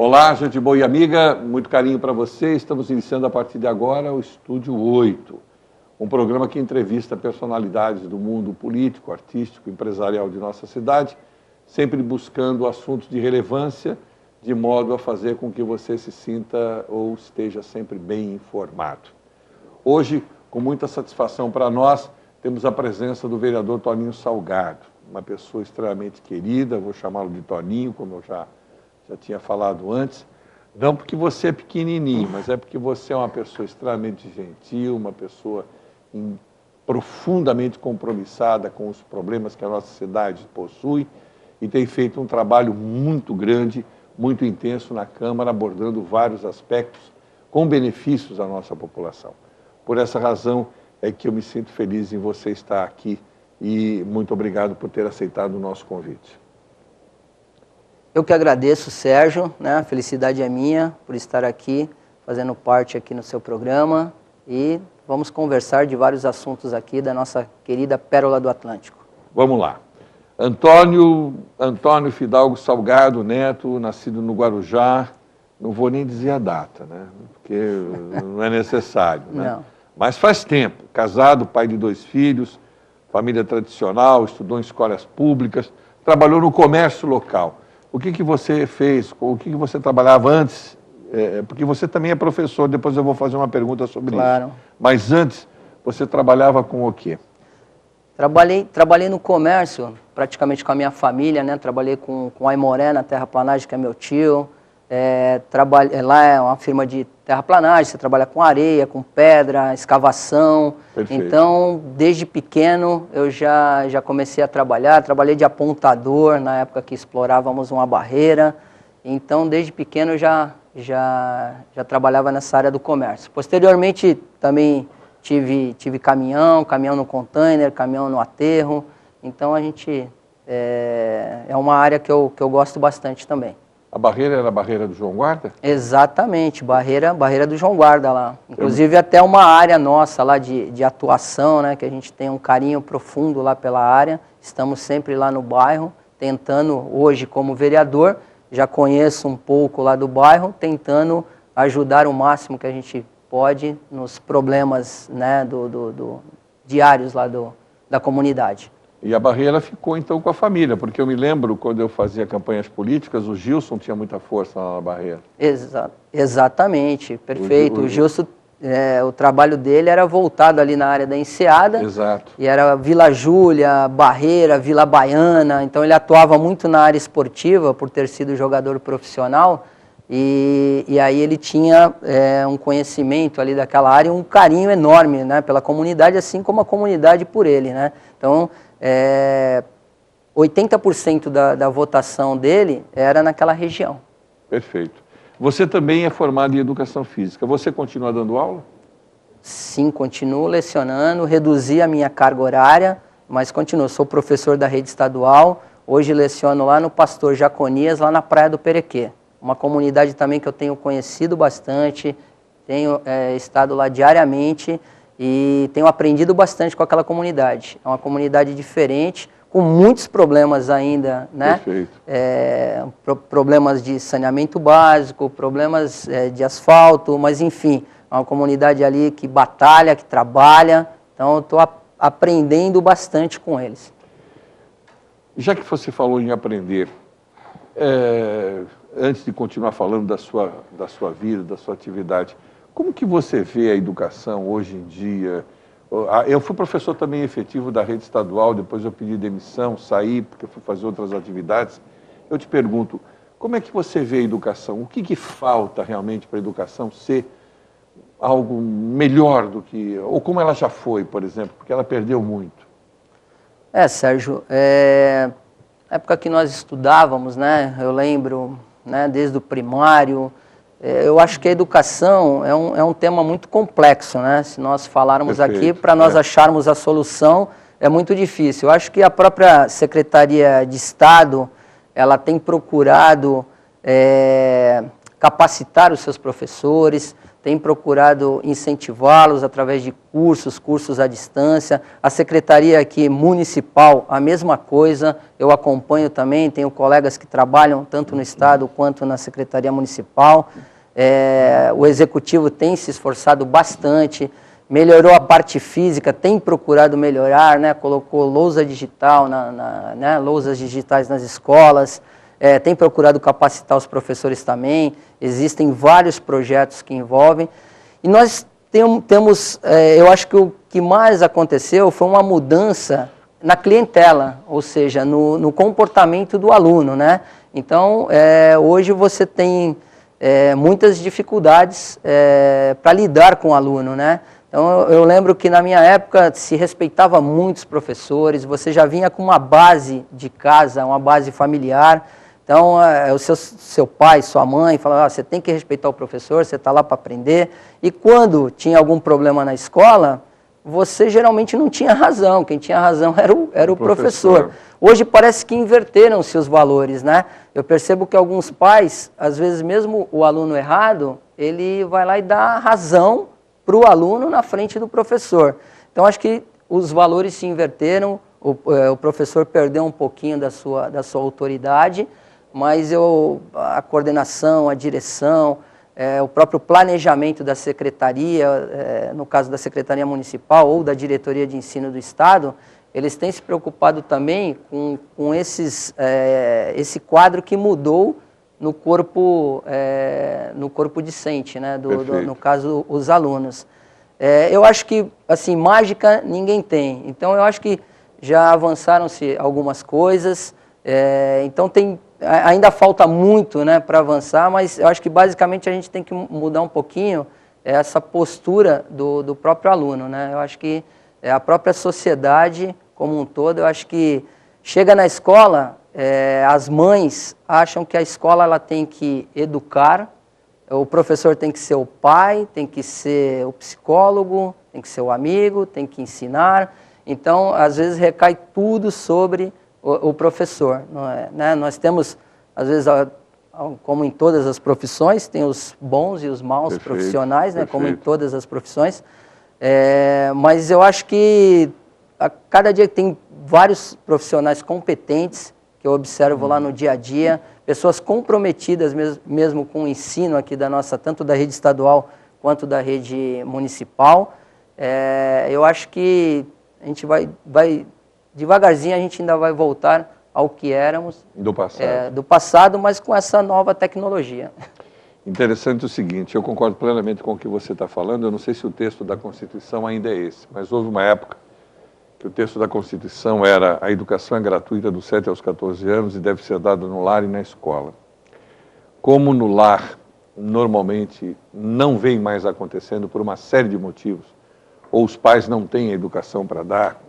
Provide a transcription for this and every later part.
Olá, gente boa e amiga, muito carinho para você. Estamos iniciando a partir de agora o Estúdio 8, um programa que entrevista personalidades do mundo político, artístico, empresarial de nossa cidade, sempre buscando assuntos de relevância, de modo a fazer com que você se sinta ou esteja sempre bem informado. Hoje, com muita satisfação para nós, temos a presença do vereador Toninho Salgado, uma pessoa extremamente querida, vou chamá-lo de Toninho, como eu já tinha falado antes, não porque você é pequenininho, mas é porque você é uma pessoa extremamente gentil, uma pessoa profundamente compromissada com os problemas que a nossa cidade possui e tem feito um trabalho muito grande, muito intenso na Câmara, abordando vários aspectos com benefícios à nossa população. Por essa razão é que eu me sinto feliz em você estar aqui e muito obrigado por ter aceitado o nosso convite. Eu que agradeço, Sérgio, né? A felicidade é minha por estar aqui, fazendo parte aqui no seu programa e vamos conversar de vários assuntos aqui da nossa querida Pérola do Atlântico. Vamos lá. Antônio Fidalgo Salgado Neto, nascido no Guarujá, não vou nem dizer a data, né? Porque não é necessário, né? Não. Mas faz tempo, casado, pai de 2 filhos, família tradicional, estudou em escolas públicas, trabalhou no comércio local. O que você fez? O que você trabalhava antes? Porque você também é professor, depois eu vou fazer uma pergunta sobre isso. Mas antes, você trabalhava com o quê? Trabalhei no comércio, praticamente com a minha família, né? Trabalhei com a Aimoré na terraplanagem, que é meu tio. Lá é uma firma de terraplanagem, você trabalha com areia, com pedra, escavação. Perfeito. Então, desde pequeno, eu já comecei a trabalhar. Trabalhei de apontador, na época que explorávamos uma barreira. Então, desde pequeno, eu já trabalhava nessa área do comércio. Posteriormente, também tive caminhão no container, caminhão no aterro. Então, é uma área que eu gosto bastante também. A barreira era a barreira do João Guarda? Exatamente, barreira do João Guarda lá. Inclusive até uma área nossa lá de atuação, né, que a gente tem um carinho profundo lá pela área. Estamos sempre lá no bairro, tentando, hoje como vereador, já conheço um pouco lá do bairro, tentando ajudar o máximo que a gente pode nos problemas, né, diários lá da comunidade. E a barreira ficou, então, com a família, porque eu me lembro, quando eu fazia campanhas políticas, o Gilson tinha muita força lá na barreira. Exatamente, perfeito. O Gilson, o trabalho dele era voltado ali na área da Enseada. Exato. E era Vila Júlia, Barreira, Vila Baiana. Então, ele atuava muito na área esportiva, por ter sido jogador profissional. E aí ele tinha um conhecimento ali daquela área e um carinho enorme, né, pela comunidade, assim como a comunidade por ele, né? Então, 80% da votação dele era naquela região. Perfeito. Você também é formado em Educação Física. Você continua dando aula? Sim, continuo lecionando, reduzi a minha carga horária, mas continuo. Sou professor da rede estadual, hoje leciono lá no Pastor Jaconias, lá na Praia do Perequê. Uma comunidade também que eu tenho conhecido bastante, tenho estado lá diariamente e tenho aprendido bastante com aquela comunidade. É uma comunidade diferente, com muitos problemas ainda, né? Perfeito. Problemas de saneamento básico, problemas de asfalto, mas enfim, é uma comunidade ali que batalha, que trabalha, então eu estou aprendendo bastante com eles. Já que você falou em aprender, antes de continuar falando da sua vida, da sua atividade, como que você vê a educação hoje em dia? Eu fui professor também efetivo da rede estadual, depois eu pedi demissão, saí porque fui fazer outras atividades. Eu te pergunto, como é que você vê a educação? O que falta realmente para a educação ser algo melhor do que... Ou como ela já foi, por exemplo, porque ela perdeu muito? Sérgio, na época que nós estudávamos, né, eu lembro, né, desde o primário, eu acho que a educação é um tema muito complexo, né? Se nós falarmos aqui, para nós acharmos a solução, é muito difícil. Eu acho que a própria Secretaria de Estado, ela tem procurado capacitar os seus professores, tem procurado incentivá-los através de cursos à distância. A secretaria aqui municipal, a mesma coisa, eu acompanho também, tenho colegas que trabalham tanto no estado quanto na secretaria municipal. O executivo tem se esforçado bastante, melhorou a parte física, tem procurado melhorar, né? Colocou lousa digital, né? Lousas digitais nas escolas, tem procurado capacitar os professores também, existem vários projetos que envolvem, e nós temos, eu acho que o que mais aconteceu foi uma mudança na clientela, ou seja, no comportamento do aluno, né? Então, hoje você tem muitas dificuldades para lidar com o aluno, né? Então, eu lembro que na minha época se respeitava muitos professores, você já vinha com uma base de casa, uma base familiar. Então, o seu pai, sua mãe falavam, você tem que respeitar o professor, você está lá para aprender. E quando tinha algum problema na escola, você geralmente não tinha razão, quem tinha razão era o professor. Hoje parece que inverteram-se os valores, né? Eu percebo que alguns pais, às vezes mesmo o aluno errado, ele vai lá e dá razão para o aluno na frente do professor. Então, acho que os valores se inverteram, o professor perdeu um pouquinho da sua autoridade, mas a coordenação, a direção, o próprio planejamento da secretaria, no caso da Secretaria Municipal ou da Diretoria de Ensino do Estado, eles têm se preocupado também com esse quadro que mudou no corpo discente, né? No caso, os alunos. Eu acho que, assim, mágica ninguém tem. Então, eu acho que já avançaram-se algumas coisas, então ainda falta muito, né, para avançar, mas eu acho que basicamente a gente tem que mudar um pouquinho essa postura do próprio aluno, né? Eu acho que a própria sociedade como um todo, eu acho que chega na escola, as mães acham que a escola ela tem que educar, o professor tem que ser o pai, tem que ser o psicólogo, tem que ser o amigo, tem que ensinar. Então, às vezes recai tudo sobre o professor, não é, né? Nós temos, às vezes, como em todas as profissões, tem os bons e os maus profissionais, né? Como em todas as profissões, mas eu acho que a cada dia tem vários profissionais competentes, que eu observo lá no dia a dia, pessoas comprometidas mesmo com o ensino aqui tanto da rede estadual quanto da rede municipal. Eu acho que a gente vai devagarzinho, a gente ainda vai voltar ao que éramos do passado, mas com essa nova tecnologia. Interessante o seguinte, eu concordo plenamente com o que você está falando, eu não sei se o texto da Constituição ainda é esse, mas houve uma época que o texto da Constituição era a educação é gratuita dos 7 aos 14 anos e deve ser dada no lar e na escola. Como no lar, normalmente, não vem mais acontecendo por uma série de motivos, ou os pais não têm a educação para dar,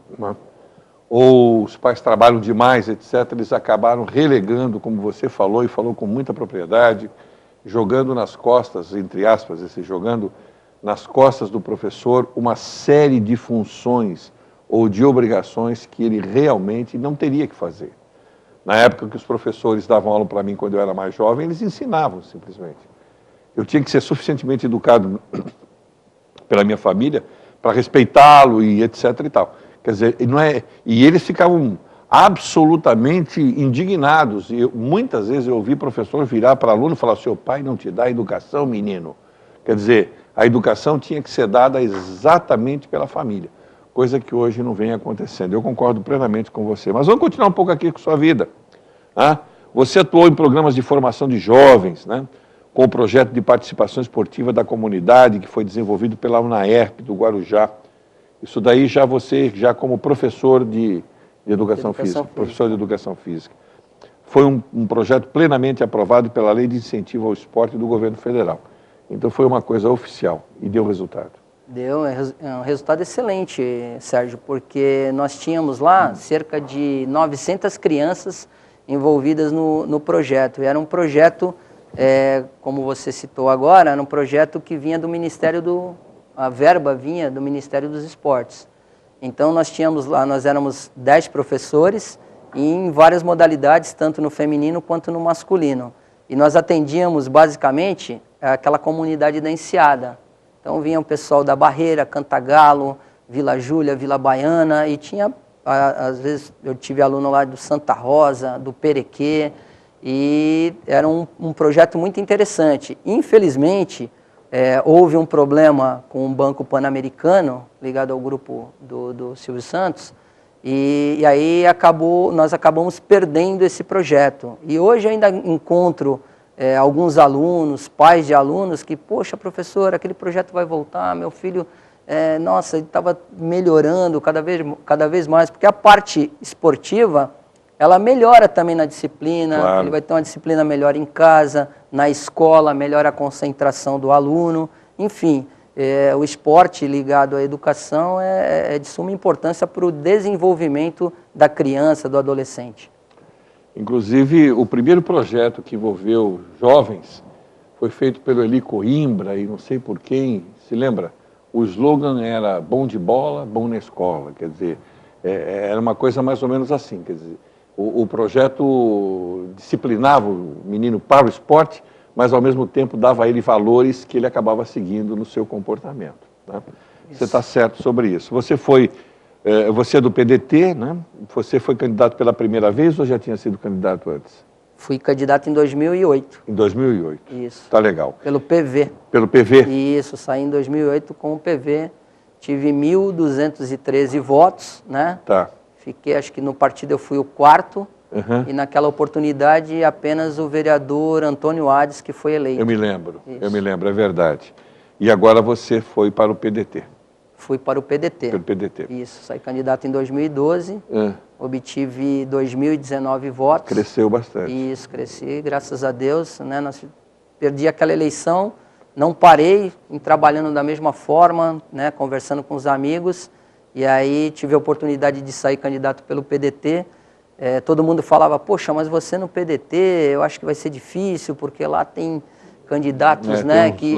ou os pais trabalham demais, etc., eles acabaram relegando, como você falou, e falou com muita propriedade, jogando nas costas, entre aspas, jogando nas costas do professor uma série de funções ou de obrigações que ele realmente não teria que fazer. Na época que os professores davam aula para mim, quando eu era mais jovem, eles ensinavam simplesmente. Eu tinha que ser suficientemente educado pela minha família para respeitá-lo e etc. e tal. Quer dizer, e eles ficavam absolutamente indignados. E muitas vezes eu ouvi professor virar para aluno e falar, seu pai não te dá educação, menino. Quer dizer, a educação tinha que ser dada exatamente pela família, coisa que hoje não vem acontecendo. Eu concordo plenamente com você. Mas vamos continuar um pouco aqui com sua vida. Você atuou em programas de formação de jovens, né? Com o projeto de participação esportiva da comunidade, que foi desenvolvido pela UNAERP do Guarujá. Isso daí você como professor de educação física, professor de educação física. Foi um projeto plenamente aprovado pela Lei de Incentivo ao Esporte do Governo Federal. Então foi uma coisa oficial e deu resultado. Deu um resultado excelente, Sérgio, porque nós tínhamos lá cerca de 900 crianças envolvidas no projeto. E era um projeto, como você citou agora, era um projeto que vinha do Ministério a verba vinha do Ministério dos Esportes. Então nós tínhamos lá, nós éramos 10 professores em várias modalidades, tanto no feminino quanto no masculino. E nós atendíamos basicamente aquela comunidade da Enseada, Então vinha o pessoal da Barreira, Cantagalo, Vila Júlia, Vila Baiana, e tinha, às vezes eu tive aluno lá do Santa Rosa, do Perequê, e era um projeto muito interessante. Infelizmente, houve um problema com o Banco Pan-Americano, ligado ao grupo do Silvio Santos, e aí nós acabamos perdendo esse projeto. E hoje ainda encontro alguns alunos, pais de alunos, que, poxa, professor, aquele projeto vai voltar, meu filho, nossa, ele estava melhorando cada vez mais, porque a parte esportiva, ela melhora também na disciplina, claro. Ele vai ter uma disciplina melhor em casa, na escola, melhora a concentração do aluno, enfim, o esporte ligado à educação é de suma importância para o desenvolvimento da criança, do adolescente. Inclusive, o primeiro projeto que envolveu jovens foi feito pelo Eli Coimbra e não sei por quem, se lembra? O slogan era bom de bola, bom na escola, quer dizer, era uma coisa mais ou menos assim, quer dizer, o projeto disciplinava o menino para o esporte, mas ao mesmo tempo dava a ele valores que ele acabava seguindo no seu comportamento. Né? Você está certo sobre isso. Você é do PDT, né? Você foi candidato pela primeira vez ou já tinha sido candidato antes? Fui candidato em 2008. Em 2008? Isso. Tá legal. Pelo PV. Pelo PV? Isso, saí em 2008 com o PV, tive 1.213 votos, né? Tá. Fiquei, acho que no partido eu fui o quarto, e naquela oportunidade apenas o vereador Antônio Hades que foi eleito. Eu me lembro, é verdade. E agora você foi para o PDT? Fui para o PDT. Pelo PDT. Isso, saí candidato em 2012, obtive 2.019 votos. Cresceu bastante. Isso, cresci, graças a Deus, né? Perdi aquela eleição, não parei trabalhando da mesma forma, né? Conversando com os amigos, e aí tive a oportunidade de sair candidato pelo PDT. Todo mundo falava, poxa, mas você no PDT, eu acho que vai ser difícil, porque lá tem candidatos, né, que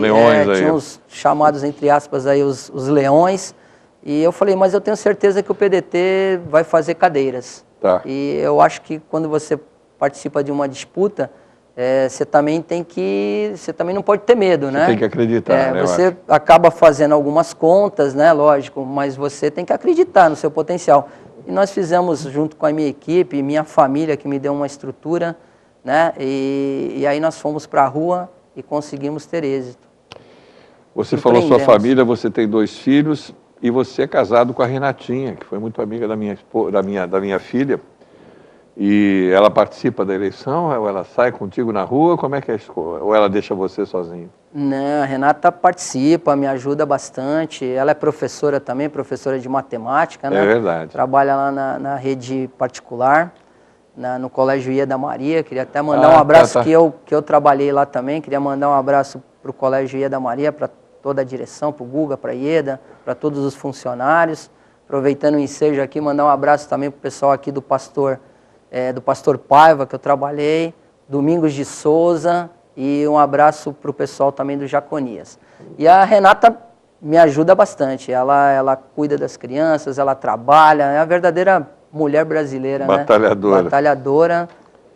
tinham os chamados, entre aspas, aí, os leões, e eu falei, mas eu tenho certeza que o PDT vai fazer cadeiras. Tá. E eu acho que quando você participa de uma disputa, você também não pode ter medo, né? Você tem que acreditar, né? Você acaba fazendo algumas contas, né, lógico, mas você tem que acreditar no seu potencial. E nós fizemos, junto com a minha equipe, minha família, que me deu uma estrutura, né, e aí nós fomos para a rua e conseguimos ter êxito. Você falou sua família, você tem 2 filhos e você é casado com a Renatinha, que foi muito amiga da minha filha. E ela participa da eleição, ou ela sai contigo na rua, como é que é a escola? Ou ela deixa você sozinho? Não, a Renata participa, me ajuda bastante. Ela é professora também, professora de matemática, né? É verdade. Trabalha lá na rede particular, no Colégio Ieda Maria. Queria até mandar um abraço, que eu trabalhei lá também. Queria mandar um abraço para o Colégio Ieda Maria, para toda a direção, para o Guga, para a Ieda, para todos os funcionários. Aproveitando o ensejo aqui, mandar um abraço também para o pessoal aqui do Pastor Paiva, que eu trabalhei, Domingos de Souza, e um abraço para o pessoal também do Jaconias. E a Renata me ajuda bastante, ela cuida das crianças, ela trabalha, é a verdadeira mulher brasileira, batalhadora, né? Batalhadora,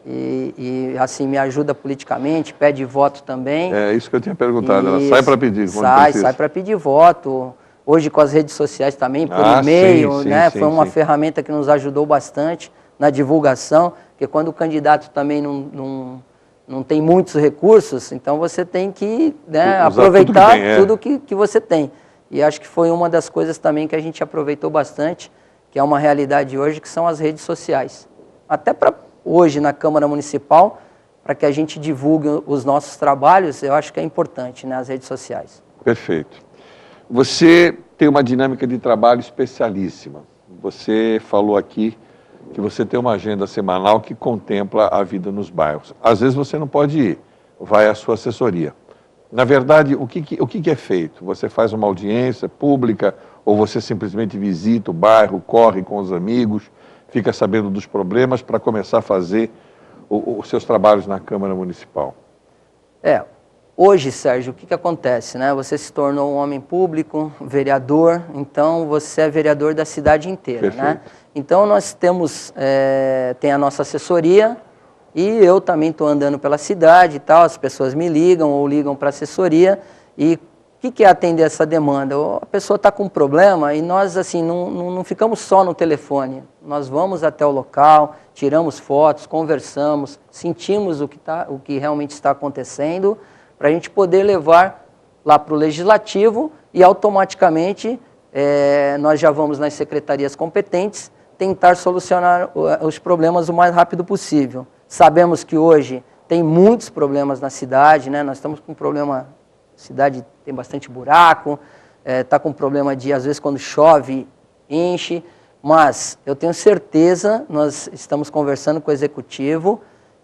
e assim, me ajuda politicamente, pede voto também. É isso que eu tinha perguntado, ela sai para pedir quando precisa. Sai para pedir voto. Hoje com as redes sociais também, por e-mail, né? Foi uma ferramenta que nos ajudou bastante na divulgação, porque quando o candidato também não tem muitos recursos, então você tem que, né, aproveitar tudo que você tem. E acho que foi uma das coisas também que a gente aproveitou bastante, que é uma realidade hoje, que são as redes sociais. Até para hoje na Câmara Municipal, para que a gente divulgue os nossos trabalhos, eu acho que é importante, né, as redes sociais. Perfeito. Você tem uma dinâmica de trabalho especialíssima. Você falou aqui que você tem uma agenda semanal que contempla a vida nos bairros. Às vezes você não pode ir, vai à sua assessoria. Na verdade, o que é feito? Você faz uma audiência pública ou você simplesmente visita o bairro, corre com os amigos, fica sabendo dos problemas para começar a fazer os seus trabalhos na Câmara Municipal? Hoje, Sérgio, o que acontece, né? Você se tornou um homem público, vereador, então você é vereador da cidade inteira, perfeito, né? Então nós tem a nossa assessoria e eu também estou andando pela cidade e tal, as pessoas me ligam ou ligam para a assessoria e O que é atender essa demanda? A pessoa está com um problema e nós assim, não ficamos só no telefone. Nós vamos até o local, tiramos fotos, conversamos, sentimos o que realmente está acontecendo, para a gente poder levar lá para o Legislativo e automaticamente nós já vamos nas secretarias competentes tentar solucionar os problemas o mais rápido possível. Sabemos que hoje tem muitos problemas na cidade, né? Nós estamos com um problema, a cidade tem bastante buraco, está com problema de, às vezes, quando chove, enche, mas eu tenho certeza, nós estamos conversando com o Executivo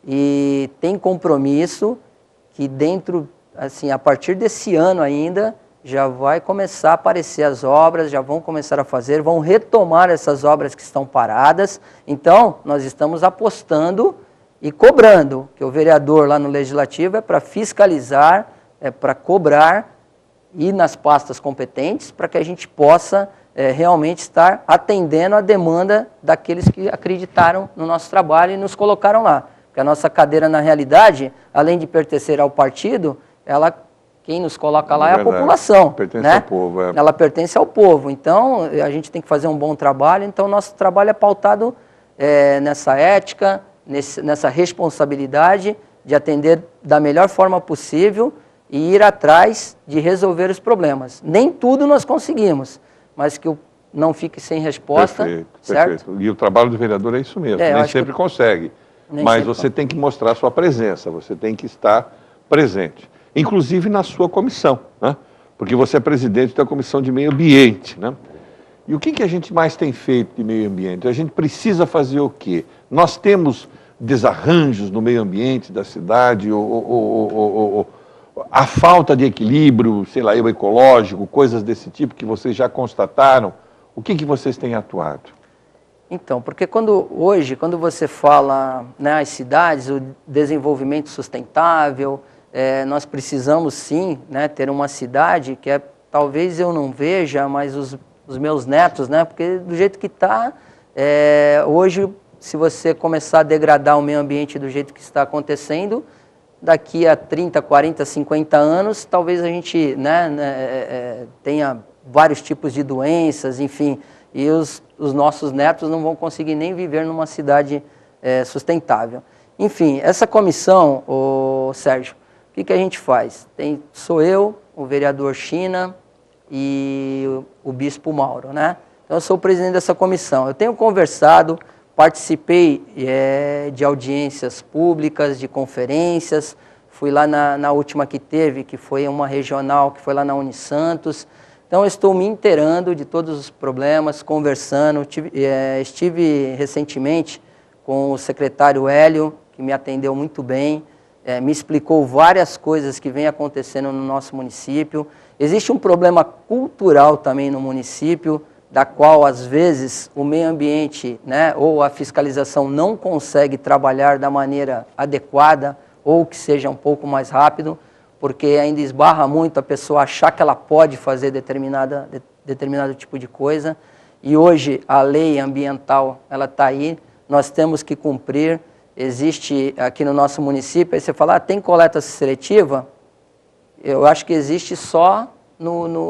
e tem compromisso que dentro, assim, a partir desse ano ainda, já vai começar a aparecer as obras, já vão começar a fazer, vão retomar essas obras que estão paradas. Então, nós estamos apostando e cobrando, que o vereador lá no Legislativo é para fiscalizar, é para cobrar, ir nas pastas competentes, para que a gente possa realmente estar atendendo a demanda daqueles que acreditaram no nosso trabalho e nos colocaram lá. Porque a nossa cadeira, na realidade, além de pertencer ao partido, quem nos coloca lá é a população. Pertence ao povo. Ela pertence ao povo. Então, a gente tem que fazer um bom trabalho. Então, nosso trabalho é pautado nessa ética, nessa responsabilidade de atender da melhor forma possível e ir atrás de resolver os problemas. Nem tudo nós conseguimos, mas que não fique sem resposta. Perfeito, certo? Perfeito. E o trabalho do vereador é isso mesmo, nem sempre consegue. Mas você tem que mostrar a sua presença, você tem que estar presente. Inclusive na sua comissão, né? Porque você é presidente da Comissão de Meio Ambiente, né? E o que a gente mais tem feito de meio ambiente? A gente precisa fazer o quê? Nós temos desarranjos no meio ambiente da cidade, a falta de equilíbrio, sei lá, ecológico, coisas desse tipo que vocês já constataram. O que vocês têm atuado? Então, porque hoje, quando você fala, né, as cidades, o desenvolvimento sustentável, nós precisamos sim, né, ter uma cidade que talvez eu não veja, mas os meus netos, né, porque do jeito que está, hoje, se você começar a degradar o meio ambiente do jeito que está acontecendo, daqui a 30, 40, 50 anos, talvez a gente, né, tenha vários tipos de doenças, enfim, e os nossos netos não vão conseguir nem viver numa cidade sustentável. Enfim, essa comissão, Sérgio, o que a gente faz? Sou eu, o vereador China e o bispo Mauro, né? Então, eu sou o presidente dessa comissão. Eu tenho conversado, participei de audiências públicas, de conferências, fui lá na última que teve, que foi uma regional, que foi lá na Unisantos. Então, eu estou me inteirando de todos os problemas, conversando. Estive recentemente com o secretário Hélio, que me atendeu muito bem, me explicou várias coisas que vem acontecendo no nosso município. Existe um problema cultural também no município, da qual, às vezes, o meio ambiente, né, ou a fiscalização não consegue trabalhar da maneira adequada, ou que seja um pouco mais rápido, porque ainda esbarra muito a pessoa achar que ela pode fazer determinado tipo de coisa. E hoje a lei ambiental ela está aí, nós temos que cumprir. Existe aqui no nosso município, aí você fala, tem coleta seletiva? Eu acho que existe só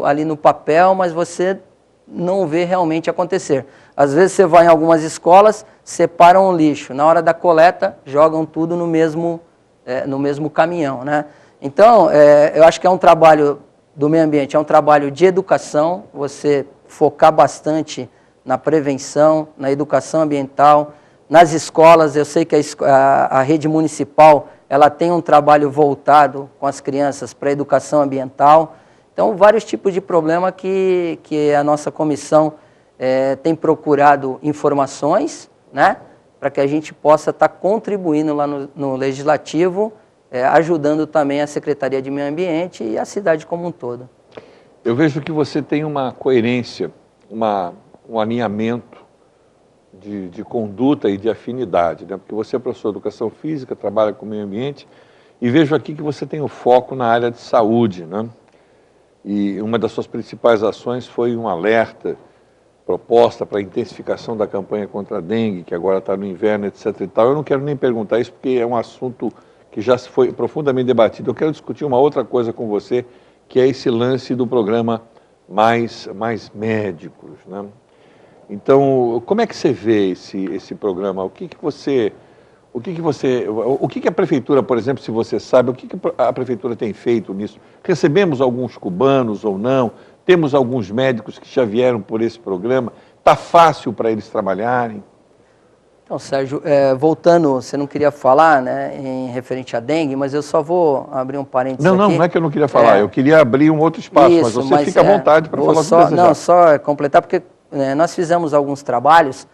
ali no papel, mas você não vê realmente acontecer. Às vezes você vai em algumas escolas, separam o lixo, na hora da coleta jogam tudo no mesmo caminhão, né? Então, eu acho que é um trabalho do meio ambiente, é um trabalho de educação, você focar bastante na prevenção, na educação ambiental, nas escolas. Eu sei que a rede municipal ela tem um trabalho voltado com as crianças para a educação ambiental. Então, vários tipos de problema que a nossa comissão tem procurado informações, né, para que a gente possa estar contribuindo lá no Legislativo, ajudando também a Secretaria de Meio Ambiente e a cidade como um todo. Eu vejo que você tem uma coerência, um alinhamento de conduta e de afinidade, né? Porque você é professor de educação física, trabalha com o meio ambiente, e vejo aqui que você tem o foco na área de saúde, né? E uma das suas principais ações foi um alerta, proposta para a intensificação da campanha contra a dengue, que agora está no inverno, etc. e tal. Eu não quero nem perguntar isso, porque é um assunto que já foi profundamente debatido. Eu quero discutir uma outra coisa com você, que é esse lance do programa Mais Médicos, né? Então, como é que você vê esse programa? O que a prefeitura, por exemplo, se você sabe, o que a prefeitura tem feito nisso? Recebemos alguns cubanos ou não? Temos alguns médicos que já vieram por esse programa? Está fácil para eles trabalharem? Então, Sérgio, voltando, você não queria falar, né, em referente à dengue, mas eu só vou abrir um parênteses aqui. Não é que eu não queria falar, eu queria abrir um outro espaço, Isso, mas você fica à vontade para falar o que desejar. Não, só completar, porque nós fizemos alguns trabalhos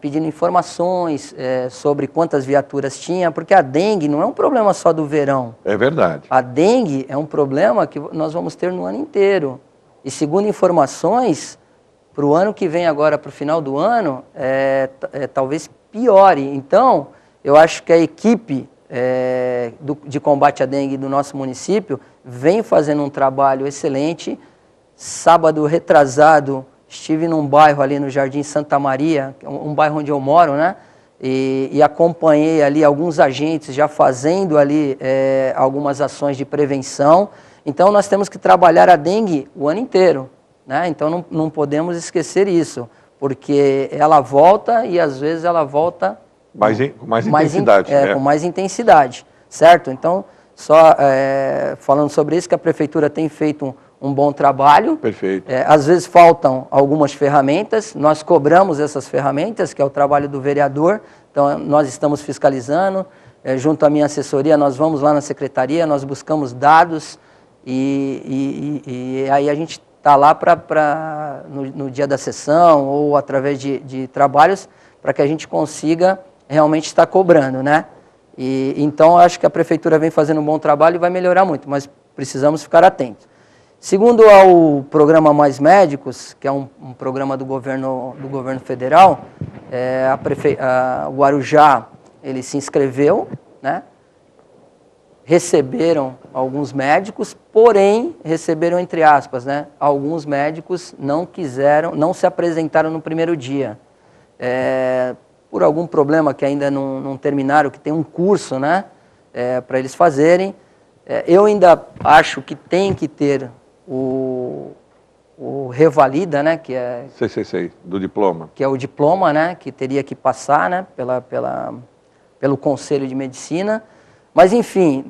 pedindo informações sobre quantas viaturas tinha, porque a dengue não é um problema só do verão. É verdade. A dengue é um problema que nós vamos ter no ano inteiro. E segundo informações, para o ano que vem agora, para o final do ano, talvez piore. Então, eu acho que a equipe de combate à dengue do nosso município vem fazendo um trabalho excelente. Sábado retrasado, estive num bairro ali no Jardim Santa Maria, um bairro onde eu moro, né? E acompanhei ali alguns agentes já fazendo ali algumas ações de prevenção. Então, nós temos que trabalhar a dengue o ano inteiro, né? Então, não podemos esquecer isso, porque ela volta e, às vezes, ela volta com mais intensidade. Com mais intensidade, certo? Então, só falando sobre isso, que a prefeitura tem feito um bom trabalho. Perfeito. Às vezes faltam algumas ferramentas, nós cobramos essas ferramentas, que é o trabalho do vereador, então nós estamos fiscalizando, junto à minha assessoria, nós vamos lá na secretaria, nós buscamos dados e aí a gente está lá no dia da sessão ou através de trabalhos para que a gente consiga realmente estar cobrando, né? Então, acho que a prefeitura vem fazendo um bom trabalho e vai melhorar muito, mas precisamos ficar atentos. Segundo ao programa Mais Médicos, que é um programa do governo federal, o Guarujá, ele se inscreveu, né? Receberam alguns médicos, porém, receberam entre aspas, né? Alguns médicos não se apresentaram no primeiro dia. Por algum problema que ainda não terminaram, que tem um curso, né? Para eles fazerem. Eu ainda acho que tem que ter o Revalida, né, que é... Sei, do diploma. Que é o diploma, né, que teria que passar, né, pelo Conselho de Medicina. Mas, enfim,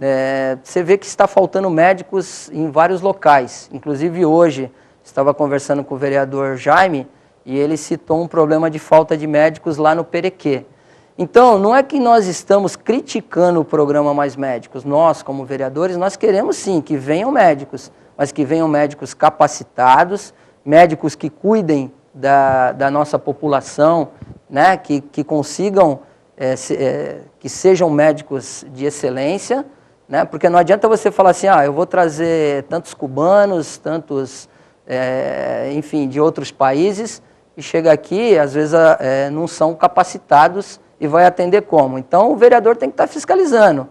você vê que está faltando médicos em vários locais. Inclusive, hoje, estava conversando com o vereador Jaime e ele citou um problema de falta de médicos lá no Perequê. Então, não é que nós estamos criticando o programa Mais Médicos. Nós, como vereadores, nós queremos sim que venham médicos, mas que venham médicos capacitados, médicos que cuidem da nossa população, né? Que consigam, que sejam médicos de excelência, né? Porque não adianta você falar assim, eu vou trazer tantos cubanos, tantos, enfim, de outros países, e chega aqui, às vezes não são capacitados e vai atender como? Então, o vereador tem que estar fiscalizando.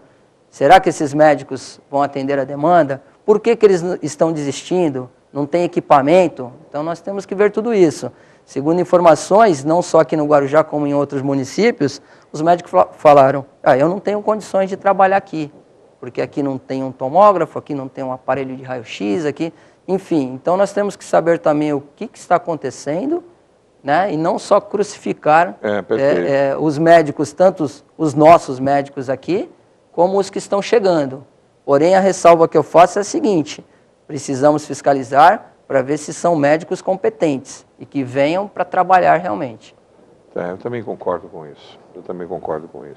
Será que esses médicos vão atender a demanda? Por que eles estão desistindo? Não tem equipamento? Então, nós temos que ver tudo isso. Segundo informações, não só aqui no Guarujá, como em outros municípios, os médicos falaram, eu não tenho condições de trabalhar aqui, porque aqui não tem um tomógrafo, aqui não tem um aparelho de raio-x, aqui, enfim. Então, nós temos que saber também o que está acontecendo, né? E não só crucificar os médicos, tanto os nossos médicos aqui, como os que estão chegando. Porém, a ressalva que eu faço é a seguinte, precisamos fiscalizar para ver se são médicos competentes e que venham para trabalhar realmente. Eu também concordo com isso.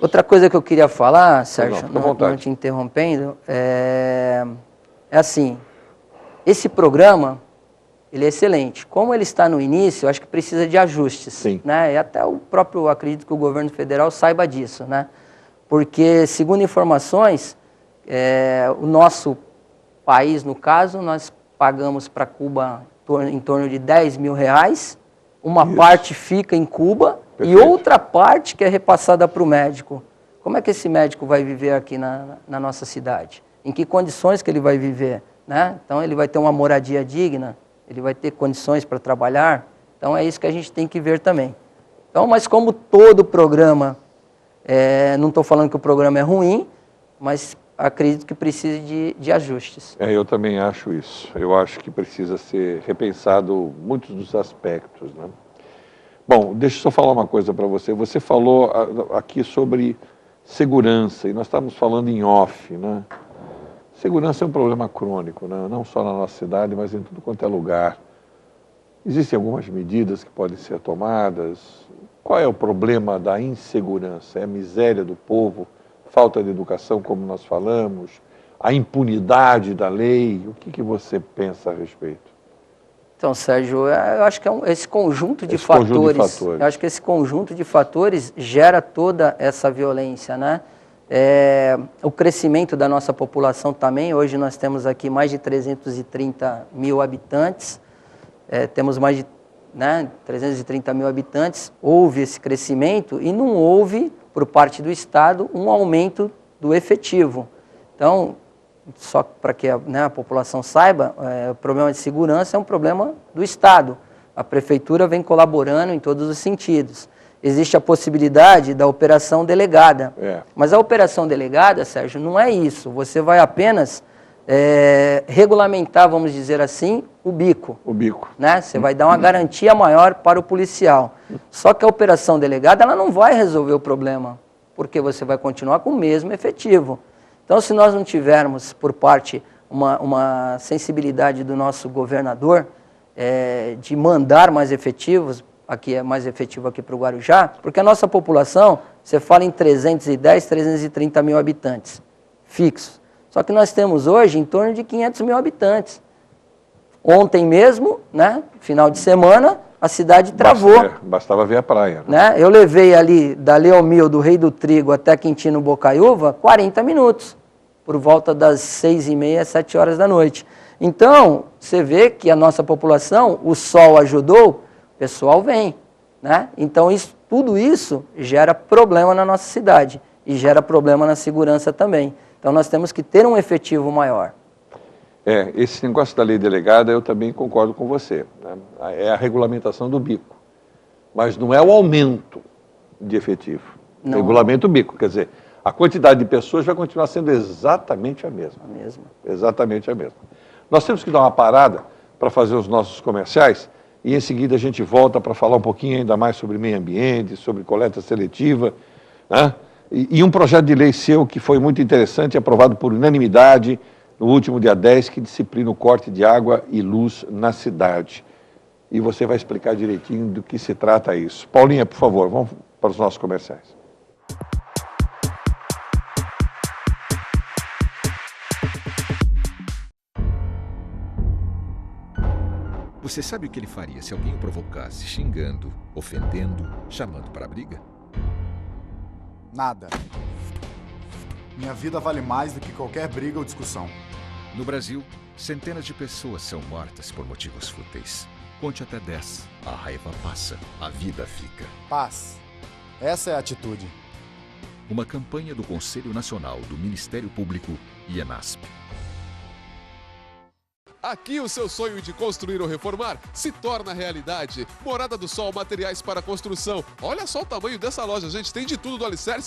Outra coisa que eu queria falar, Sérgio, não te interrompendo, é assim, esse programa, ele é excelente. Como ele está no início, eu acho que precisa de ajustes. Sim. Né? E até o próprio, acredito que o governo federal saiba disso, né? Porque, segundo informações, o nosso país, no caso, nós pagamos para Cuba em torno de R$10 mil, uma parte fica em Cuba. Perfeito. E outra parte que é repassada para o médico. Como é que esse médico vai viver aqui na nossa cidade? Em que condições que ele vai viver? Né? Então, ele vai ter uma moradia digna, ele vai ter condições para trabalhar. Então, é isso que a gente tem que ver também. Então, mas como todo programa, não estou falando que o programa é ruim, mas acredito que precise de ajustes. Eu também acho isso. Eu acho que precisa ser repensado muitos dos aspectos, né? Bom, deixa eu só falar uma coisa para você. Você falou aqui sobre segurança, e nós estamos falando em off, né? Segurança é um problema crônico, né? Não só na nossa cidade, mas em tudo quanto é lugar. Existem algumas medidas que podem ser tomadas. Qual é o problema da insegurança? É a miséria do povo, falta de educação, como nós falamos, a impunidade da lei? O que você pensa a respeito? Então, Sérgio, eu acho que esse conjunto de fatores, eu acho que esse conjunto de fatores gera toda essa violência, né? O crescimento da nossa população também, hoje nós temos aqui mais de 330 mil habitantes, temos mais de 330 mil habitantes, houve esse crescimento e não houve, por parte do Estado, um aumento do efetivo. Então, só para que a população saiba, o problema de segurança é um problema do Estado. A Prefeitura vem colaborando em todos os sentidos. Existe a possibilidade da operação delegada. Mas a operação delegada, Sérgio, não é isso. Você vai apenas regulamentar, vamos dizer assim, o bico. Né? Você vai dar uma garantia maior para o policial. Só que a operação delegada ela não vai resolver o problema, porque você vai continuar com o mesmo efetivo. Então, se nós não tivermos, por parte, uma sensibilidade do nosso governador de mandar mais efetivos, aqui é mais efetivo aqui para o Guarujá, porque a nossa população, você fala em 310, 330 mil habitantes fixos. Só que nós temos hoje em torno de 500 mil habitantes. Ontem mesmo, né, final de semana, a cidade travou. Bastava ver a praia. Né? Eu levei ali, da Leomil, do Rei do Trigo, até Quintino Bocaiúva, 40 minutos, por volta das 6h30, 7 horas da noite. Então, você vê que a nossa população, o sol ajudou, o pessoal vem. Né? Então, tudo isso gera problema na nossa cidade e gera problema na segurança também. Então, nós temos que ter um efetivo maior. Esse negócio da lei delegada, eu também concordo com você, né? É a regulamentação do bico, mas não é o aumento de efetivo. Não. Regulamento bico, quer dizer, a quantidade de pessoas vai continuar sendo exatamente a mesma. Exatamente a mesma. Nós temos que dar uma parada para fazer os nossos comerciais e em seguida a gente volta para falar um pouquinho ainda mais sobre meio ambiente, sobre coleta seletiva, né? E um projeto de lei seu que foi muito interessante, aprovado por unanimidade, no último dia 10, que disciplina o corte de água e luz na cidade. E você vai explicar direitinho do que se trata isso. Paulinha, por favor, vamos para os nossos comerciais. Você sabe o que ele faria se alguém o provocasse xingando, ofendendo, chamando para a briga? Nada. Minha vida vale mais do que qualquer briga ou discussão. No Brasil, centenas de pessoas são mortas por motivos fúteis. Conte até 10. A raiva passa, a vida fica. Paz. Essa é a atitude. Uma campanha do Conselho Nacional do Ministério Público e ENASP. Aqui o seu sonho de construir ou reformar se torna realidade. Morada do Sol, materiais para construção. Olha só o tamanho dessa loja, gente. Tem de tudo do alicerce